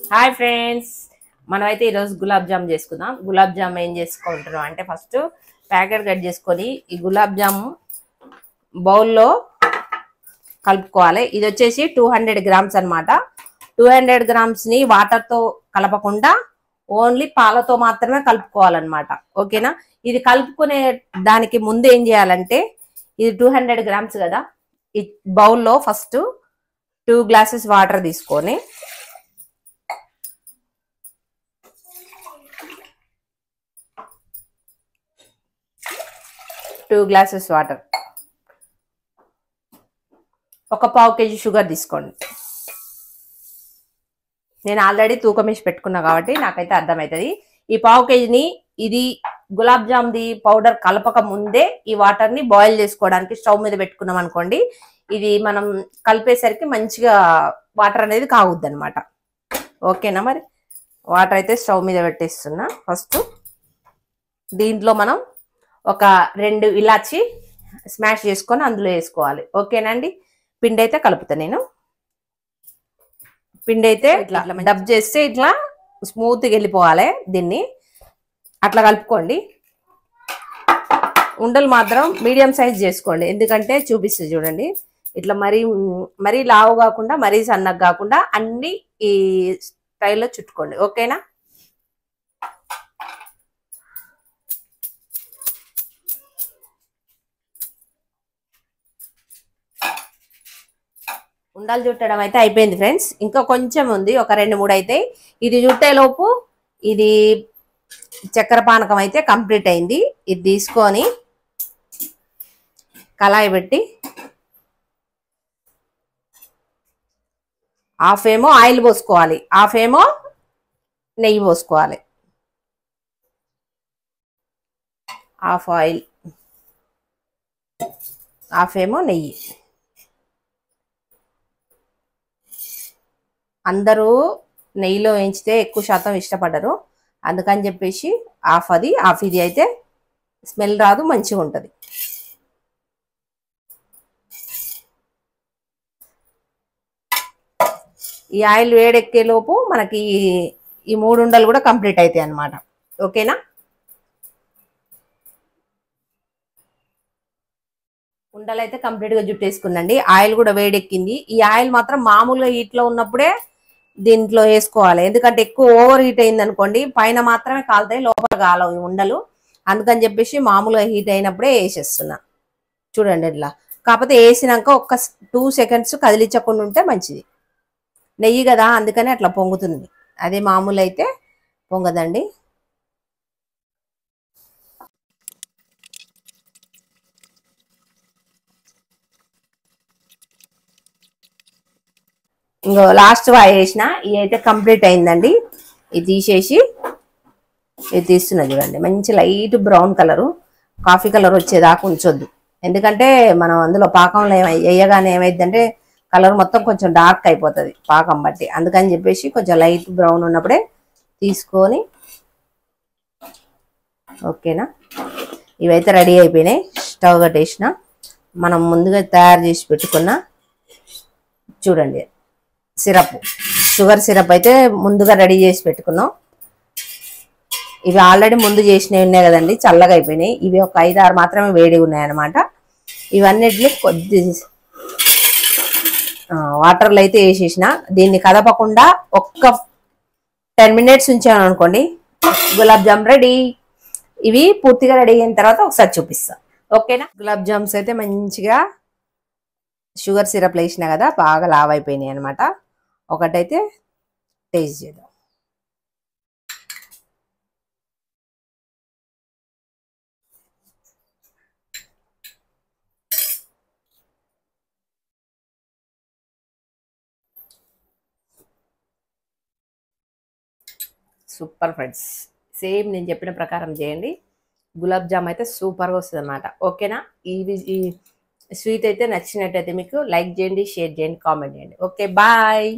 Hi friends, మనమైతే ఈరోజు గులాబ్ జామ్ చేసుకుందాం. గులాబ్ జామ్ ఏం చేసుకుంటున్నాం అంటే ఫస్ట్ ప్యాకెట్ కట్ చేసుకొని ఈ గులాబ్ జామ్ బౌల్లో కలుపుకోవాలి. ఇది వచ్చేసి 200 గ్రామ్స్ అనమాట. 200 గ్రామ్స్ని వాటర్తో కలపకుండా ఓన్లీ పాలతో మాత్రమే కలుపుకోవాలన్నమాట. ఓకేనా? ఇది కలుపుకునే దానికి ముందు ఏం చేయాలంటే, ఇది 200 గ్రామ్స్ కదా, ఈ బౌల్లో ఫస్ట్ 2 గ్లాసెస్ వాటర్ తీసుకొని 2 గ్లాసెస్ వాటర్, ఒక పావు కేజీ షుగర్ తీసుకోండి. నేను ఆల్రెడీ తూకం వేసి పెట్టుకున్నా కాబట్టి నాకైతే అర్థమవుతుంది. ఈ పావు కేజీని ఇది గులాబ్ జామ్ది పౌడర్ కలపక ముందే ఈ వాటర్ని బాయిల్ చేసుకోవడానికి స్టవ్ మీద పెట్టుకున్నాం అనుకోండి, ఇది మనం కలిపేసరికి మంచిగా వాటర్ అనేది కాగుద్ది అనమాట. ఓకేనా? మరి వాటర్ అయితే స్టవ్ మీద పెట్టేస్తున్నా. ఫస్ట్ దీంట్లో మనం ఒక 2 ఇలాచి స్మాష్ చేసుకొని అందులో వేసుకోవాలి. ఓకేనండి? పిండి అయితే కలుపుతా నేను. పిండి అయితే ఇట్లా డబ్ చేస్తే ఇట్లా స్మూత్గా వెళ్ళిపోవాలి. దీన్ని అట్లా కలుపుకోండి. ఉండలు మాత్రం మీడియం సైజ్ చేసుకోండి, ఎందుకంటే చూపిస్తుంది చూడండి. ఇట్లా మరీ లావు కాకుండా మరీ సన్నగా కాకుండా అన్ని ఈ స్టైల్లో చుట్టుకోండి. ఓకేనా? ఉండలు చుట్టడం అయితే అయిపోయింది ఫ్రెండ్స్. ఇంకా కొంచెం ఉంది, ఒక 2-3 అయితే. ఇది చుట్టేలోపు ఇది చక్కెర పానకం అయితే కంప్లీట్ అయింది. ఇది తీసుకొని కళాయి పెట్టి హాఫ్ ఏమో ఆయిల్ పోసుకోవాలి, హాఫ్ ఏమో నెయ్యి పోసుకోవాలి. హాఫ్ ఆయిల్, హాఫ్ ఏమో నెయ్యి. అందరూ నెయ్యిలో వేయించితే ఎక్కువ శాతం ఇష్టపడరు, అందుకని చెప్పేసి హాఫ్ అది హాఫ్ ఇది అయితే స్మెల్ రాదు, మంచిగా ఉంటుంది. ఈ ఆయిల్ వేడెక్కేలోపు మనకి ఈ 3 ఉండలు కూడా కంప్లీట్ అవుతాయి అన్నమాట. ఓకేనా? ఉండలు అయితే కంప్లీట్గా జుట్టేసుకున్నాండి. ఆయిల్ కూడా వేడెక్కింది. ఈ ఆయిల్ మాత్రం మామూలుగా హీట్లో ఉన్నప్పుడే దీంట్లో వేసుకోవాలి, ఎందుకంటే ఎక్కువ ఓవర్ హీట్ అయింది అనుకోండి పైన మాత్రమే కాలుతాయి, లోపల కాలవు ఈ ఉండలు. అందుకని చెప్పేసి మామూలుగా హీట్ అయినప్పుడే వేసేస్తున్నా. చూడండి ఇట్లా. కాకపోతే వేసినాక ఒక్క 2 సెకండ్స్ కదిలించకుండా ఉంటే మంచిది. నెయ్యి కదా, అందుకని అట్లా పొంగుతుంది. అదే మామూలు అయితే పొంగదండి. ఇంకో లాస్ట్ వేసిన ఇది అయితే కంప్లీట్ అయిందండి. ఇది తీసేసి ఇది తీస్తున్నా చూడండి. మంచి light brown colour, coffee colour వచ్చేదాకా ఉంచొద్దు, ఎందుకంటే మనం అందులో పాకంలో వేయగానే ఏమైందంటే కలర్ మొత్తం కొంచెం డార్క్ అయిపోతుంది పాకం బట్టి. అందుకని చెప్పేసి కొంచెం లైట్ బ్రౌన్ ఉన్నప్పుడే తీసుకొని. ఓకేనా? ఇవైతే రెడీ అయిపోయినాయి. స్టవ్ కట్టేసిన మనం ముందుగా తయారు చేసి పెట్టుకున్న చూడండి సిరప్, షుగర్ సిరప్ అయితే ముందుగా రెడీ చేసి పెట్టుకున్నాం. ఇవి ఆల్రెడీ ముందు చేసినవి ఉన్నాయి కదండి, చల్లగా అయిపోయినాయి. ఇవి ఒక 5-6 మాత్రమే వేడిగా ఉన్నాయి అనమాట. ఇవన్నిటిని కొద్ది వాటర్లో అయితే వేసేసిన. దీన్ని కదపకుండా ఒక్క 10 మినిట్స్ ఉంచాను అనుకోండి, గులాబ్ జామ్ రెడీ. ఇవి పూర్తిగా రెడీ అయిన తర్వాత ఒకసారి చూపిస్తాను. ఓకేనా? గులాబ్ జామ్స్ అయితే మంచిగా షుగర్ సిరప్లో వేసినా కదా, బాగా లావ్ అయిపోయినాయి అనమాట. ఒకటైతే టేస్ట్ చేద్దాం. సూపర్ ఫ్రెండ్స్, సేమ్ నేను చెప్పిన ప్రకారం చేయండి. గులాబ్ జామ్ అయితే సూపర్గా వస్తుంది అనమాట. ఓకేనా? ఈ స్వీట్ అయితే నచ్చినట్టయితే మీకు లైక్ చేయండి, షేర్ చేయండి, కామెంట్ చేయండి. Okay, bye.